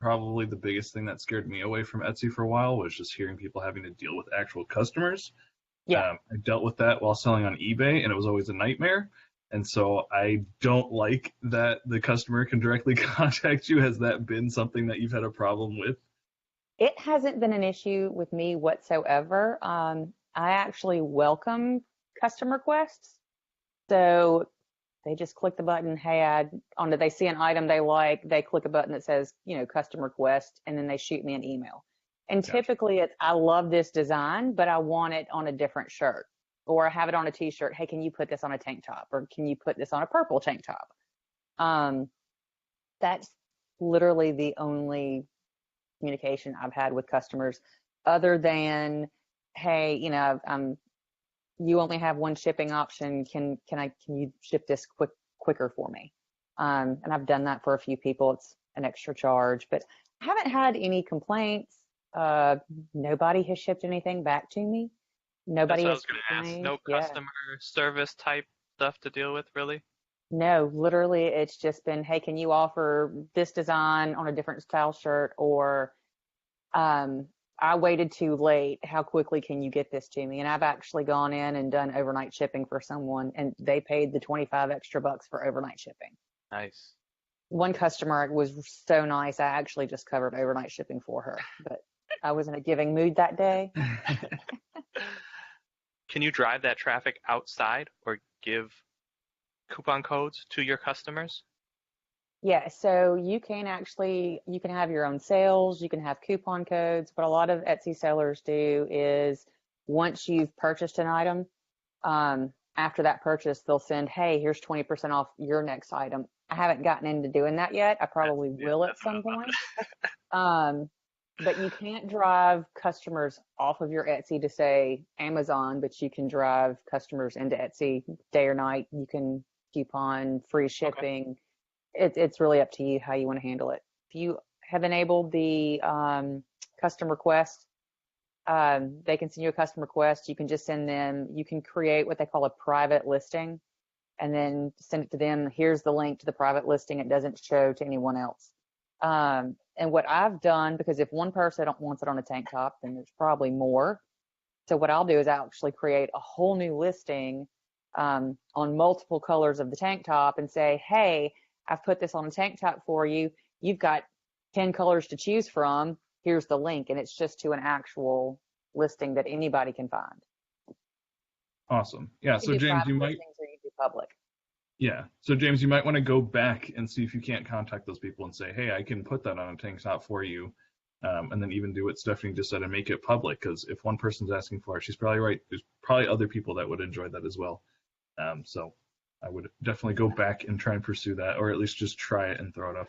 probably the biggest thing that scared me away from Etsy for a while was just hearing people having to deal with actual customers. Yeah. I dealt with that while selling on eBay, and it was always a nightmare. And so I don't like that the customer can directly contact you. Has that been something that you've had a problem with? It hasn't been an issue with me whatsoever. I actually welcome custom requests. So they just click the button, hey, they see an item they like, they click a button that says, custom request, and then they shoot me an email. And Gotcha. typically it's, I love this design, but I want it on a different shirt. Or I have it on a t-shirt. Hey, can you put this on a tank top? Or can you put this on a purple tank top? That's literally the only communication I've had with customers other than, hey, you only have one shipping option. Can you ship this quicker for me? And I've done that for a few people. It's an extra charge, but I haven't had any complaints. Nobody has shipped anything back to me. That's Nobody what I has was going to ask. complained. No Yeah. customer service type stuff to deal with, really? No, literally, it's just been, hey, can you offer this design on a different style shirt? Or I waited too late. How quickly can you get this to me? And I've actually gone in and done overnight shipping for someone, and they paid the 25 extra bucks for overnight shipping. Nice. One customer was so nice, I actually just covered overnight shipping for her, but I was in a giving mood that day. Can you drive that traffic outside or give coupon codes to your customers? Yeah, so you can have your own sales, you can have coupon codes. What a lot of Etsy sellers do is once you've purchased an item, after that purchase, they'll send, hey, here's 20% off your next item. I haven't gotten into doing that yet. I probably will at some point. But you can't drive customers off of your Etsy to say Amazon, but you can drive customers into Etsy day or night. You can coupon, free shipping. Okay. It's really up to you how you want to handle it. If you have enabled the custom request, they can send you a custom request. You can just send them, you can create what they call a private listing and then send it to them. Here's the link to the private listing. It doesn't show to anyone else. And what I've done, because if one person wants it on a tank top, then there's probably more. So what I'll do is I'll actually create a whole new listing on multiple colors of the tank top and say, hey, I've put this on a tank top for you. You've got 10 colors to choose from. Here's the link. And it's just to an actual listing that anybody can find. Awesome. Yeah. So James, you might. Or you do public. Yeah. So James, you might want to go back and see if you can't contact those people and say, hey, I can put that on a tank top for you. And then even do what Stephanie just said and make it public. Because if one person's asking for it, she's probably right. There's probably other people that would enjoy that as well. So I would definitely go back and try and pursue that, or at least just try it and throw it up.